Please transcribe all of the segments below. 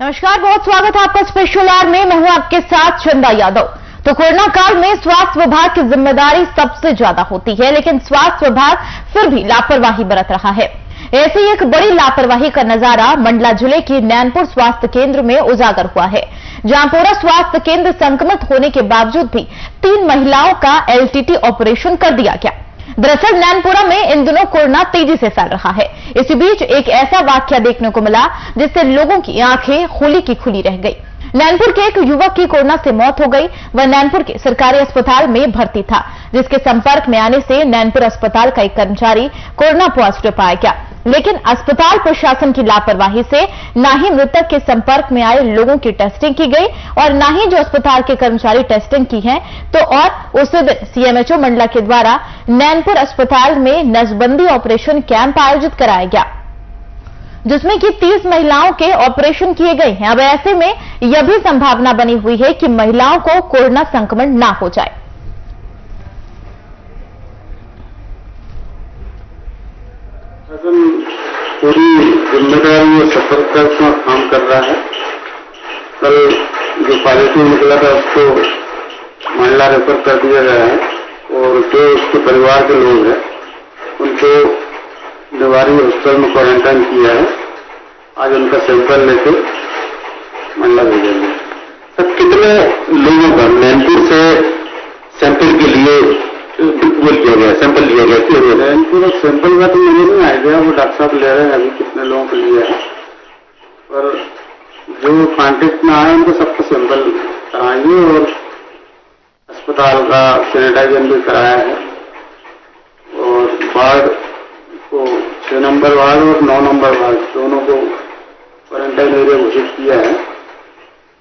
नमस्कार, बहुत स्वागत है आपका स्पेशल आवर में। मैं हूं आपके साथ चंदा यादव। तो कोरोना काल में स्वास्थ्य विभाग की जिम्मेदारी सबसे ज्यादा होती है, लेकिन स्वास्थ्य विभाग फिर भी लापरवाही बरत रहा है। ऐसी एक बड़ी लापरवाही का नजारा मंडला जिले के नैनपुर स्वास्थ्य केंद्र में उजागर हुआ है, जहां पूरा स्वास्थ्य केंद्र संक्रमित होने के बावजूद भी 3 महिलाओं का एलटीटी ऑपरेशन कर दिया गया। दरअसल नैनपुरा में इन दिनों कोरोना तेजी से फैल रहा है। इसी बीच एक ऐसा वाकया देखने को मिला जिससे लोगों की आंखें खुली की खुली रह गई। नैनपुर के एक युवक की कोरोना से मौत हो गई। वह नैनपुर के सरकारी अस्पताल में भर्ती था, जिसके संपर्क में आने से नैनपुर अस्पताल का एक कर्मचारी कोरोना पॉजिटिव पाया गया। लेकिन अस्पताल प्रशासन की लापरवाही से न ही मृतक के संपर्क में आए लोगों की टेस्टिंग की गई और न ही जो अस्पताल के कर्मचारी टेस्टिंग की है, तो और उसी दिन सीएमएचओ मंडला के द्वारा नैनपुर अस्पताल में नसबंदी ऑपरेशन कैंप आयोजित कराया गया, जिसमें कि 30 महिलाओं के ऑपरेशन किए गए हैं। अब ऐसे में यह भी संभावना बनी हुई है कि महिलाओं को कोरोना संक्रमण ना हो जाए। पूरी जिम्मेदारी और सतर्कता से काम कर रहा है। कल जो पॉजिटिव निकला था उसको मंडला रेफर कर दिया गया है और जो उसके परिवार के लोग हैं उनको निवारी हॉस्पिटल में क्वारंटाइन किया है। आज उनका सैंपल लेके मंडला भेजेंगे। तब कितने लोगों का नैनपुर से सैंपल के लिए किया गया, सैंपल लिया गया? नैनपुर सैंपल का तो मुझे नहीं आइडिया, वो डॉक्टर साहब ले रहे हैं अभी कितने लोगों को लिया है, पर जो कॉन्टेक्ट में आए उनको सबको सैंपल कराएंगे और अस्पताल का सैनिटाइजर भी कराया है और वार्ड को 6 नंबर वार्ड और 9 नंबर वार्ड दोनों को क्वारंटाइन एरिया घोषित किया है।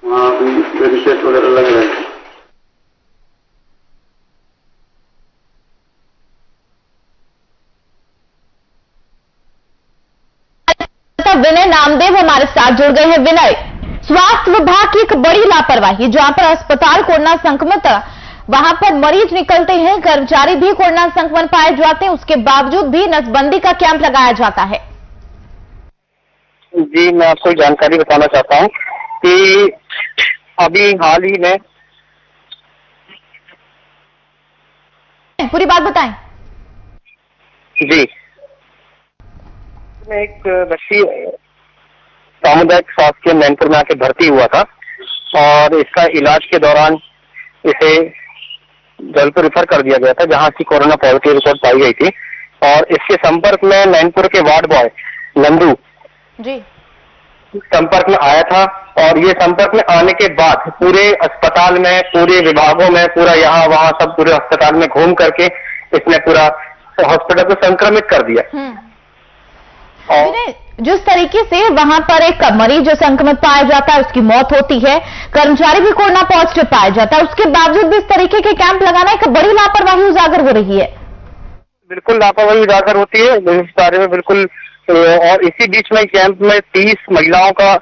वहां भी बैरिकेड वगैरह लग रहे हैं। विनय नामदेव हमारे साथ जुड़ गए हैं। विनय, स्वास्थ्य विभाग की एक बड़ी लापरवाही, जहां पर अस्पताल कोरोना संक्रमित, वहां पर मरीज निकलते हैं, कर्मचारी भी कोरोना संक्रमण पाए जाते हैं, उसके बावजूद भी नसबंदी का कैंप लगाया जाता है। जी, मैं आपको जानकारी बताना चाहता हूं कि अभी हाल ही में पूरी बात बताएं। जी, में एक व्यक्ति सामुदायिक स्वास्थ्य केंद्र नैनपुर में आके भर्ती हुआ था और इसका इलाज के दौरान इसे जलपुर रेफर कर दिया गया था, जहां की कोरोना पॉजिटिव रिपोर्ट पाई गई थी। और इसके संपर्क में नैनपुर के वार्ड बॉय नंदू जी संपर्क में आया था और ये संपर्क में आने के बाद पूरे अस्पताल में, पूरे विभागों में, पूरा यहाँ वहां सब पूरे अस्पताल में घूम करके इसने पूरा हॉस्पिटल को संक्रमित कर दिया। जिस तरीके से वहां पर एक मरीज जो संक्रमित पाया जाता है, उसकी मौत होती है, कर्मचारी भी कोरोना पॉजिटिव पाया जाता है, उसके बावजूद भी इस तरीके के कैंप लगाना एक बड़ी लापरवाही उजागर हो रही है। बिल्कुल लापरवाही उजागर होती है इस बारे में, बिल्कुल। और इसी बीच में कैंप में 30 महिलाओं का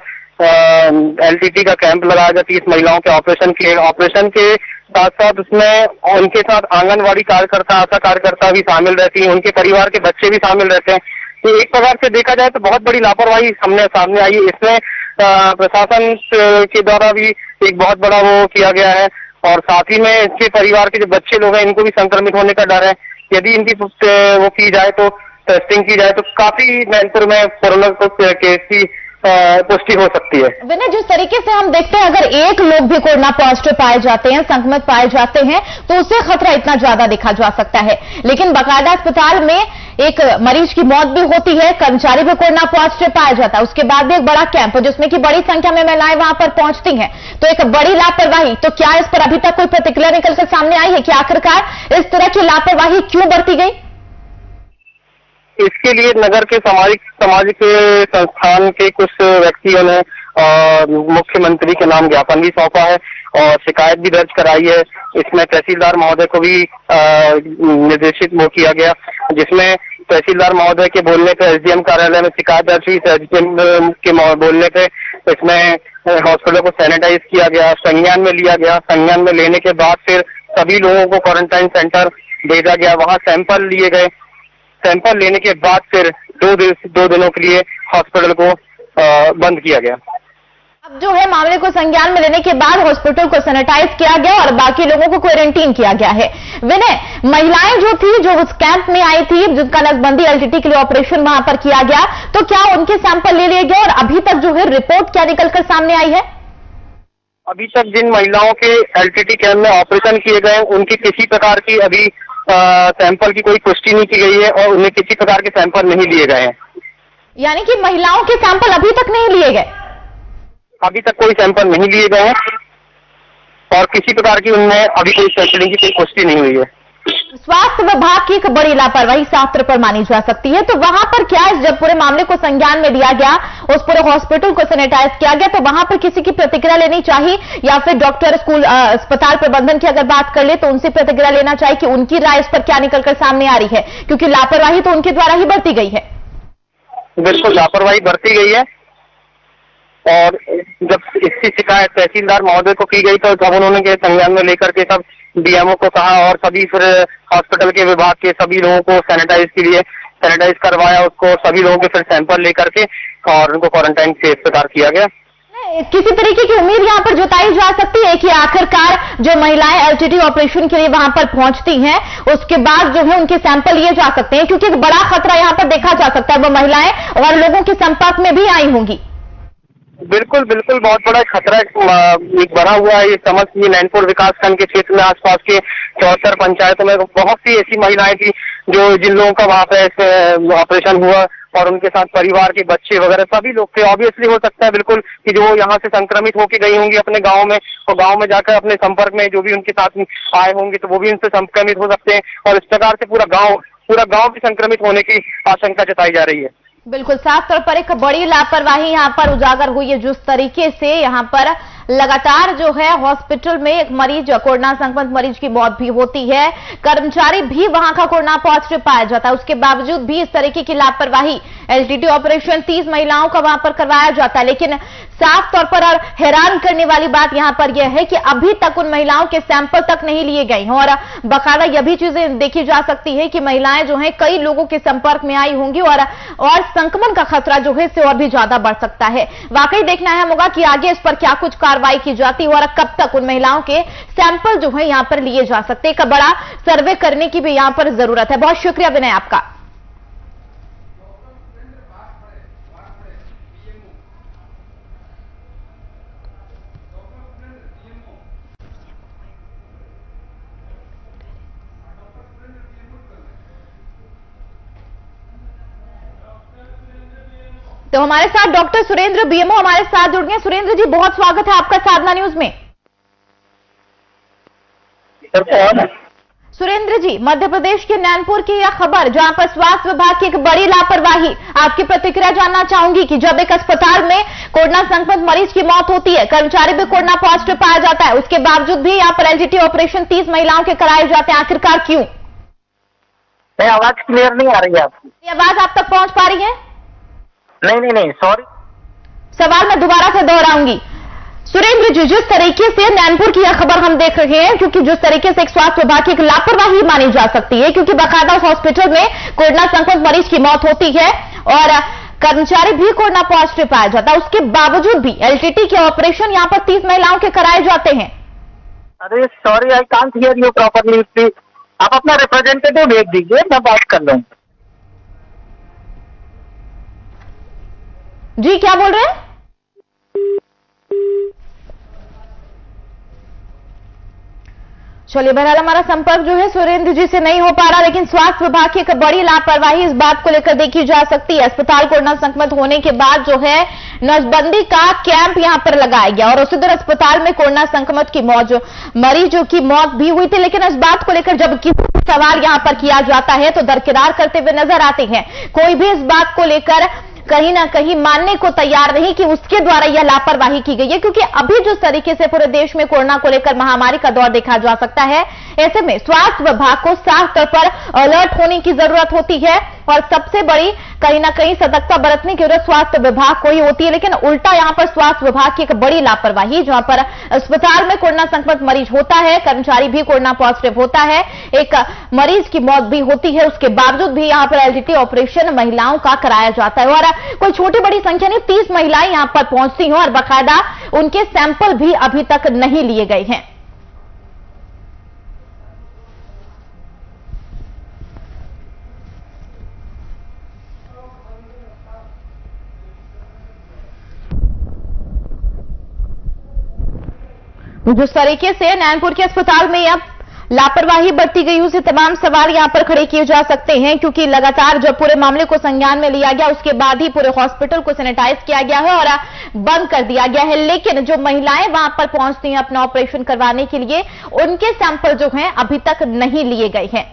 एलटीटी का कैंप लगाया गया। 30 महिलाओं के ऑपरेशन के साथ साथ उसमें उनके साथ आंगनबाड़ी कार्यकर्ता, आशा कार्यकर्ता भी शामिल रहती है, उनके परिवार के बच्चे भी शामिल रहते हैं। तो एक प्रकार से देखा जाए तो बहुत बड़ी लापरवाही सामने आई है। इसमें प्रशासन के द्वारा भी एक बहुत बड़ा वो किया गया है और साथ ही में इसके परिवार के जो बच्चे लोग हैं इनको भी संक्रमित होने का डर है। यदि इनकी वो की जाए तो टेस्टिंग की जाए तो काफी नैनपुर में कोरोना केस की पुष्टि हो सकती है। विनय, जिस तरीके से हम देखते हैं, अगर एक लोग भी कोरोना पॉजिटिव पाए जाते हैं, संक्रमित पाए जाते हैं, तो उससे खतरा इतना ज्यादा देखा जा सकता है। लेकिन बाकायदा अस्पताल में एक मरीज की मौत भी होती है, कर्मचारी भी कोरोना पॉजिटिव पाया जाता है, उसके बाद भी एक बड़ा कैंप जिसमें कि बड़ी संख्या में महिलाएं वहां पर पहुंचती हैं, तो एक बड़ी लापरवाही। तो क्या इस पर अभी तक कोई प्रतिक्रिया निकलकर सामने आई है कि आखिरकार इस तरह की लापरवाही क्यों बरती गई? इसके लिए नगर के सामाजिक संस्थान के कुछ व्यक्तियों ने मुख्यमंत्री के नाम ज्ञापन भी सौंपा है और शिकायत भी दर्ज कराई है। इसमें तहसीलदार महोदय को भी निर्देशित किया गया, जिसमें तहसीलदार महोदय के बोलने पे एसडीएम कार्यालय में शिकायत दर्ज हुई। एसडीएम के बोलने पे इसमें हॉस्पिटल को सैनिटाइज किया गया, संज्ञान में लिया गया। संज्ञान में लेने के बाद फिर सभी लोगों को क्वारंटाइन सेंटर भेजा गया, वहां सैंपल लिए गए। सैंपल लेने के बाद फिर 2 दिनों के लिए हॉस्पिटल को बंद किया गया। जो है मामले को संज्ञान में लेने के बाद हॉस्पिटल को सैनिटाइज किया गया और बाकी लोगों को क्वारंटीन किया गया है। विनय, महिलाएं जो थी जो उस कैंप में आई थी जिनका नसबंदी एलटीटी के लिए ऑपरेशन वहां पर किया गया, तो क्या उनके सैंपल ले लिए गए और अभी तक जो है रिपोर्ट क्या निकलकर सामने आई है? अभी तक जिन महिलाओं के एलटीटी कैंप में ऑपरेशन किए गए उनकी किसी प्रकार की अभी सैंपल की कोई पुष्टि नहीं की गई है और उन्हें किसी प्रकार के सैंपल नहीं लिए गए हैं। यानी कि महिलाओं के सैंपल अभी तक नहीं लिए गए? अभी तक कोई सैंपल नहीं लिए गए हैं और किसी प्रकार की उनमें अभी कोई सैंपलिंग की कोई पुष्टि नहीं हुई है। स्वास्थ्य विभाग की एक बड़ी लापरवाही साफ तौर पर मानी जा सकती है। तो वहां पर क्या जब पूरे मामले को संज्ञान में लिया गया, उस पूरे हॉस्पिटल को सैनिटाइज किया गया, तो वहां पर किसी की प्रतिक्रिया लेनी चाहिए या फिर डॉक्टर, स्कूल, अस्पताल प्रबंधन की अगर बात कर ले तो उनसे प्रतिक्रिया लेना चाहिए कि उनकी राय इस पर क्या निकलकर सामने आ रही है, क्योंकि लापरवाही तो उनके द्वारा ही बरती गई है। बिल्कुल लापरवाही बरती गई है और जब इसकी शिकायत तहसीलदार महोदय को की गई तो जब उन्होंने संज्ञान में लेकर के सब डीएमओ को कहा और सभी फिर हॉस्पिटल के विभाग के सभी लोगों को सैनिटाइज करवाया उसको, सभी लोगों के फिर सैंपल लेकर के और उनको क्वारंटाइन से इस प्रकार किया गया। किसी तरीके की उम्मीद यहां पर जताई जा सकती है कि आखिरकार जो महिलाएं एलटीटी ऑपरेशन के लिए वहां पर पहुंचती हैं उसके बाद जो है उनके सैंपल लिए जा सकते हैं, क्योंकि एक बड़ा खतरा यहां पर देखा जा सकता है, वो महिलाएं और लोगों के संपर्क में भी आई होंगी। बिल्कुल बिल्कुल बहुत बड़ा खतरा एक बना हुआ है। ये समझिए नैनपुर विकासखंड के क्षेत्र में आसपास के 74 पंचायतों में बहुत सी ऐसी महिलाएं थी जो जिन लोगों का वहां पे ऑपरेशन हुआ और उनके साथ परिवार के बच्चे वगैरह सभी लोग थे। ऑब्वियसली हो सकता है बिल्कुल कि जो यहाँ से संक्रमित होकर गई होंगी अपने गांव में और गांव में जाकर अपने संपर्क में जो भी उनके साथ आए होंगे तो वो भी उनसे संक्रमित हो सकते हैं और इस प्रकार से पूरा गांव भी संक्रमित होने की आशंका जताई जा रही है। बिल्कुल साफ तौर पर एक बड़ी लापरवाही यहां पर उजागर हुई है। जिस तरीके से यहां पर लगातार जो है हॉस्पिटल में एक मरीज, कोरोना संक्रमित मरीज की मौत भी होती है, कर्मचारी भी वहां का कोरोना पॉजिटिव पाया जाता है, उसके बावजूद भी इस तरीके की लापरवाही, एलटीटी ऑपरेशन 30 महिलाओं का वहां पर करवाया जाता है। लेकिन साफ तौर पर और हैरान करने वाली बात यहां पर यह है कि अभी तक उन महिलाओं के सैंपल तक नहीं लिए गए हैं और बाकायदा यह भी चीजें देखी जा सकती है कि महिलाएं जो है कई लोगों के संपर्क में आई होंगी और संक्रमण का खतरा जो है इससे और भी ज्यादा बढ़ सकता है। वाकई देखना अहम होगा कि आगे इस पर क्या कुछ कार्रवाई की जाती है और कब तक उन महिलाओं के सैंपल जो है यहां पर लिए जा सकते हैं। एक बड़ा सर्वे करने की भी यहां पर जरूरत है। बहुत शुक्रिया विनय आपका। तो हमारे साथ डॉक्टर सुरेंद्र बीएमओ हमारे साथ जुड़ गए। सुरेंद्र जी बहुत स्वागत है आपका साधना न्यूज में। सुरेंद्र जी, मध्य प्रदेश के नैनपुर की यह खबर जहां पर स्वास्थ्य विभाग की एक बड़ी लापरवाही, आपकी प्रतिक्रिया जानना चाहूंगी कि जब एक अस्पताल में कोरोना संक्रमित मरीज की मौत होती है, कर्मचारी भी कोरोना पॉजिटिव पाया जाता है, उसके बावजूद भी यहां पर एलटीटी ऑपरेशन 30 महिलाओं के कराए जाते हैं, आखिरकार क्यों? आवाज क्लियर नहीं आ रही है आपकी? ये आवाज आप तक पहुंच पा रही है? नहीं सॉरी। सवाल मैं दोबारा से दोहराऊंगी। सुरेंद्र जी, जिस तरीके से नैनपुर की यह खबर हम देख रहे हैं, क्योंकि जिस तरीके से एक स्वास्थ्य विभाग की एक लापरवाही मानी जा सकती है, क्योंकि बाकायदा उस हॉस्पिटल में कोरोना संक्रमित मरीज की मौत होती है और कर्मचारी भी कोरोना पॉजिटिव पाया जाता है, उसके बावजूद भी एलटीटी के ऑपरेशन यहां पर 30 महिलाओं के कराए जाते हैं। अरे sorry, I can't hear you properly, please आप अपना रिप्रेजेंटेटिव भेज दीजिए, मैं बात कर लूँ। जी क्या बोल रहे हैं? चलिए, बहरहाल हमारा संपर्क जो है सुरेंद्र जी से नहीं हो पा रहा, लेकिन स्वास्थ्य विभाग की एक बड़ी लापरवाही इस बात को लेकर देखी जा सकती है। अस्पताल कोरोना संक्रमित होने के बाद जो है नसबंदी का कैंप यहां पर लगाया गया और उसी तरह अस्पताल में कोरोना संक्रमित की मरीजों की मौत भी हुई थी। लेकिन इस बात को लेकर जब किसी सवाल यहां पर किया जाता है तो दरकिनार करते हुए नजर आते हैं। कोई भी इस बात को लेकर कहीं ना कहीं मानने को तैयार नहीं कि उसके द्वारा यह लापरवाही की गई है, क्योंकि अभी जिस तरीके से पूरे देश में कोरोना को लेकर महामारी का दौर देखा जा सकता है, ऐसे में स्वास्थ्य विभाग को साफ तौर पर अलर्ट होने की जरूरत होती है और सबसे बड़ी कहीं ना कहीं सतर्कता बरतने की जरूरत स्वास्थ्य विभाग को ही होती है। लेकिन उल्टा यहां पर स्वास्थ्य विभाग की एक बड़ी लापरवाही, जहां पर अस्पताल में कोरोना संक्रमित मरीज होता है, कर्मचारी भी कोरोना पॉजिटिव होता है, एक मरीज की मौत भी होती है, उसके बावजूद भी यहां पर एलटीटी ऑपरेशन महिलाओं का कराया जाता है और कोई छोटी बड़ी संख्या नहीं, 30 महिलाएं यहां पर पहुंचती हैं और बाकायदा उनके सैंपल भी अभी तक नहीं लिए गए हैं। जिस तरीके से नैनपुर के अस्पताल में अब लापरवाही बरती गई, उसे तमाम सवाल यहां पर खड़े किए जा सकते हैं, क्योंकि लगातार जब पूरे मामले को संज्ञान में लिया गया उसके बाद ही पूरे हॉस्पिटल को सैनिटाइज किया गया है और बंद कर दिया गया है। लेकिन जो महिलाएं वहां पर पहुंचती हैं अपना ऑपरेशन करवाने के लिए, उनके सैंपल जो हैं अभी तक नहीं लिए गए हैं।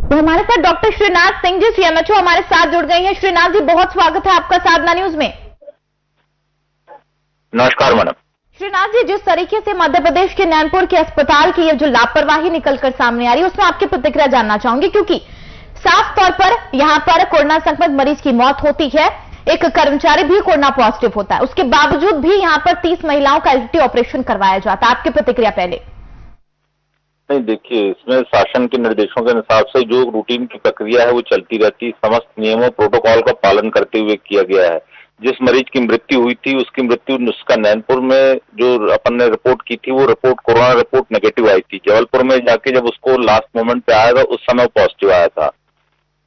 तो हमारे साथ डॉक्टर श्रीनाथ सिंह जी सीएमएचओ हमारे साथ जुड़ गए हैं। श्रीनाथ जी, बहुत स्वागत है आपका साधना न्यूज में। नमस्कार मैडम। श्रीनाथ जी, जिस तरीके से मध्य प्रदेश के नैनपुर के अस्पताल की ये जो लापरवाही निकलकर सामने आ रही है, उसमें आपकी प्रतिक्रिया जानना चाहूंगी, क्योंकि साफ तौर पर यहां पर कोरोना संक्रमित मरीज की मौत होती है, एक कर्मचारी भी कोरोना पॉजिटिव होता है, उसके बावजूद भी यहां पर 30 महिलाओं का एलटीटी ऑपरेशन करवाया जाता है। आपकी प्रतिक्रिया पहले। नहीं, देखिए, इसमें शासन के निर्देशों के हिसाब से जो रूटीन की प्रक्रिया है वो चलती रहती, समस्त नियमों प्रोटोकॉल का पालन करते हुए किया गया है। जिस मरीज की मृत्यु हुई थी उसकी मृत्यु उसका नैनपुर में जो अपन ने रिपोर्ट की थी वो रिपोर्ट कोरोना रिपोर्ट नेगेटिव आई थी। जबलपुर में जाके जब उसको लास्ट मोमेंट पे आया था उस समय पॉजिटिव आया था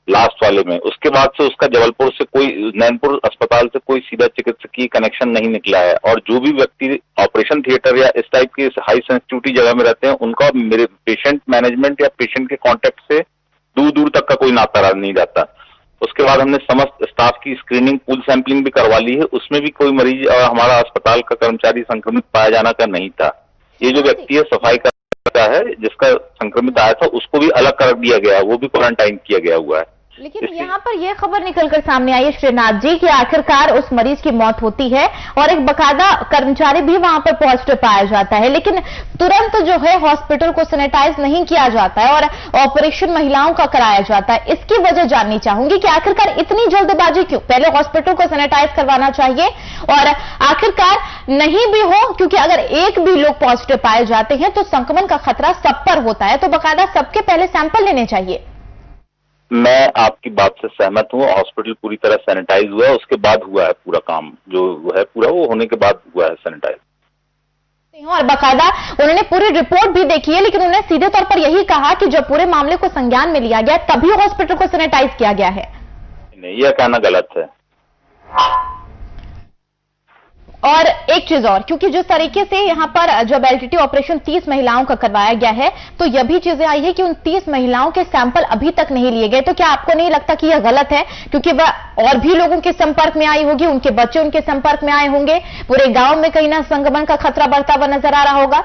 लास्ट वाले में। उसके बाद से उसका जबलपुर से कोई, नैनपुर अस्पताल से कोई सीधा चिकित्सकीय कनेक्शन नहीं निकला है। और जो भी व्यक्ति ऑपरेशन थिएटर या इस टाइप की हाई सेंसिटिविटी जगह में रहते हैं उनका मेरे पेशेंट मैनेजमेंट या पेशेंट के कॉन्टेक्ट से दूर दूर तक का कोई नाता नहीं जाता। उसके बाद हमने समस्त स्टाफ की स्क्रीनिंग, पूल सैंपलिंग भी करवा ली है, उसमें भी कोई मरीज हमारा अस्पताल का कर्मचारी संक्रमित पाया जाना का नहीं था। ये जो व्यक्ति है सफाई करता है, जिसका संक्रमित आया था उसको भी अलग कर दिया गया, वो भी क्वारंटाइन किया गया हुआ है। लेकिन यहाँ पर यह खबर निकलकर सामने आई है श्रीनाथ जी कि आखिरकार उस मरीज की मौत होती है और एक बकायदा कर्मचारी भी वहां पर पॉजिटिव पाया जाता है, लेकिन तुरंत जो है हॉस्पिटल को सैनिटाइज नहीं किया जाता है और ऑपरेशन महिलाओं का कराया जाता है। इसकी वजह जाननी चाहूंगी कि आखिरकार इतनी जल्दबाजी क्यों? पहले हॉस्पिटल को सैनिटाइज करवाना चाहिए और आखिरकार नहीं भी हो, क्योंकि अगर एक भी लोग पॉजिटिव पाए जाते हैं तो संक्रमण का खतरा सब पर होता है, तो बकायदा सबके पहले सैंपल लेने चाहिए। मैं आपकी बात से सहमत हूँ। हॉस्पिटल पूरी तरह सैनिटाइज हुआ है, उसके बाद हुआ है पूरा काम, जो है पूरा वो होने के बाद हुआ है सैनिटाइज। और बाकायदा उन्होंने पूरी रिपोर्ट भी देखी है, लेकिन उन्होंने सीधे तौर पर यही कहा कि जब पूरे मामले को संज्ञान में लिया गया तभी हॉस्पिटल को सैनिटाइज किया गया है। नहीं, यह कहना गलत है। और एक चीज और, क्योंकि जिस तरीके से यहां पर जब एलटीटी ऑपरेशन 30 महिलाओं का करवाया गया है तो यह भी चीजें आई है कि उन 30 महिलाओं के सैंपल अभी तक नहीं लिए गए। तो क्या आपको नहीं लगता कि यह गलत है, क्योंकि वह और भी लोगों के संपर्क में आई होगी, उनके बच्चे उनके संपर्क में आए होंगे, पूरे गांव में कहीं ना संक्रमण का खतरा बढ़ता हुआ नजर आ रहा होगा?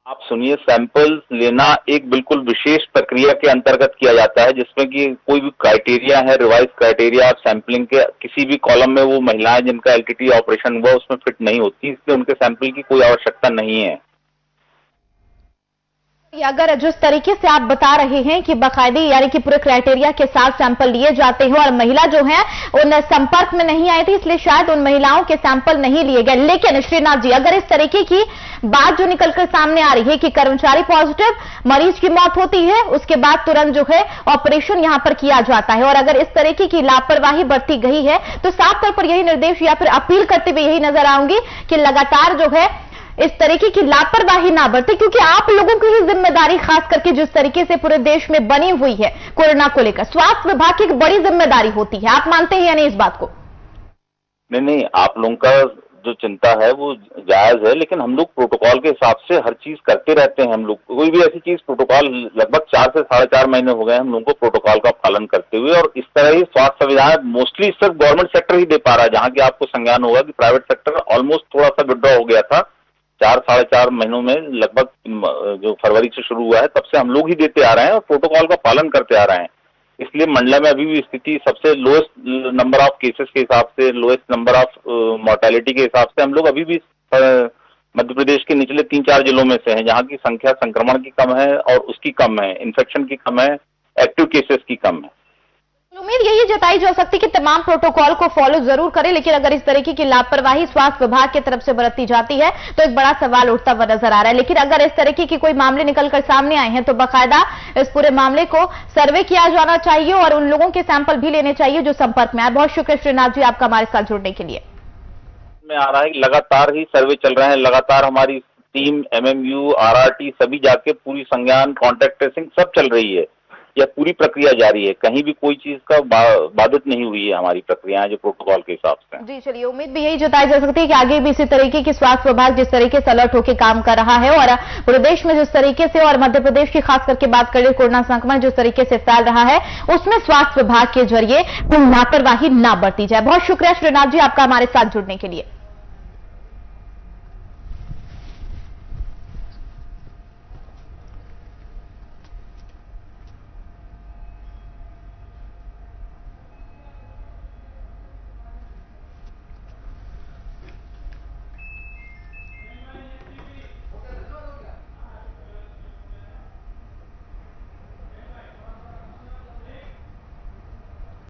आप सुनिए, सैंपल लेना एक बिल्कुल विशेष प्रक्रिया के अंतर्गत किया जाता है, जिसमें कि कोई भी क्राइटेरिया है, रिवाइज क्राइटेरिया आप सैंपलिंग के किसी भी कॉलम में वो महिलाएं जिनका एलटीटी ऑपरेशन हुआ उसमें फिट नहीं होती, इसलिए उनके सैंपल की कोई आवश्यकता नहीं है। अगर जिस तरीके से आप बता रहे हैं कि बाकायदे यानी कि पूरे क्राइटेरिया के साथ सैंपल लिए जाते हैं और महिला जो है उन संपर्क में नहीं आई थी, इसलिए शायद उन महिलाओं के सैंपल नहीं लिए गए। लेकिन श्रीनाथ जी, अगर इस तरीके की बात जो निकलकर सामने आ रही है कि कर्मचारी पॉजिटिव, मरीज की मौत होती है, उसके बाद तुरंत जो है ऑपरेशन यहां पर किया जाता है, और अगर इस तरीके की लापरवाही बरती गई है तो साफ तौर पर यही निर्देश या फिर अपील करते हुए यही नजर आऊंगी कि लगातार जो है इस तरीके की लापरवाही ना बरते, क्योंकि आप लोगों की ही जिम्मेदारी, खास करके जिस तरीके से पूरे देश में बनी हुई है कोरोना को लेकर, स्वास्थ्य विभाग की एक बड़ी जिम्मेदारी होती है। आप मानते हैं या नहीं इस बात को? नहीं, आप लोगों का जो चिंता है वो जायज है, लेकिन हम लोग प्रोटोकॉल के हिसाब से हर चीज करते रहते हैं। हम लोग कोई भी ऐसी चीज, प्रोटोकॉल लगभग 4 से 4.5 महीने हो गए हम लोगों को प्रोटोकॉल का पालन करते हुए, और इस तरह ही स्वास्थ्य सुविधाएं मोस्टली सिर्फ गवर्नमेंट सेक्टर ही दे पा रहा है। जहां की आपको संज्ञान होगा कि प्राइवेट सेक्टर ऑलमोस्ट थोड़ा सा विड्रॉ हो गया था 4-4.5 महीनों में, लगभग जो फरवरी से शुरू हुआ है तब से हम लोग ही देते आ रहे हैं और प्रोटोकॉल का पालन करते आ रहे हैं। इसलिए मंडला में अभी भी स्थिति सबसे लोएस्ट नंबर ऑफ केसेस के हिसाब से, लोएस्ट नंबर ऑफ मॉर्टेलिटी के हिसाब से हम लोग अभी भी मध्य प्रदेश के निचले 3-4 जिलों में से हैं, जहां की संख्या संक्रमण की कम है और उसकी कम है, इन्फेक्शन की कम है, एक्टिव केसेस की कम है। उम्मीद यही जताई जा सकती कि तमाम प्रोटोकॉल को फॉलो जरूर करें, लेकिन अगर इस तरीके की लापरवाही स्वास्थ्य विभाग की तरफ से बरती जाती है तो एक बड़ा सवाल उठता हुआ नजर आ रहा है। लेकिन अगर इस तरीके की कोई मामले निकलकर सामने आए हैं तो बाकायदा इस पूरे मामले को सर्वे किया जाना चाहिए और उन लोगों के सैंपल भी लेने चाहिए जो संपर्क में आए। बहुत शुक्रिया श्रीनाथ जी आपका हमारे साथ जुड़ने के लिए। में आ रहा है, लगातार ही सर्वे चल रहे हैं, लगातार हमारी टीम MMU, RRT सभी जाके पूरी संज्ञान, कॉन्टैक्ट ट्रेसिंग सब चल रही है। यह पूरी प्रक्रिया जारी है, कहीं भी कोई चीज का बाधित नहीं हुई है हमारी प्रक्रियाएं जो प्रोटोकॉल के हिसाब से। जी चलिए, उम्मीद भी यही जताई जा सकती है कि आगे भी इसी तरीके की स्वास्थ्य विभाग जिस तरीके से अलर्ट होकर काम कर रहा है और पूरे देश में जिस तरीके से और मध्य प्रदेश की खास करके बात करें कोरोना संक्रमण जिस तरीके से फैल रहा है उसमें स्वास्थ्य विभाग के जरिए कोई लापरवाही ना बरती जाए। बहुत शुक्रिया श्रीनाथ जी आपका हमारे साथ जुड़ने के लिए।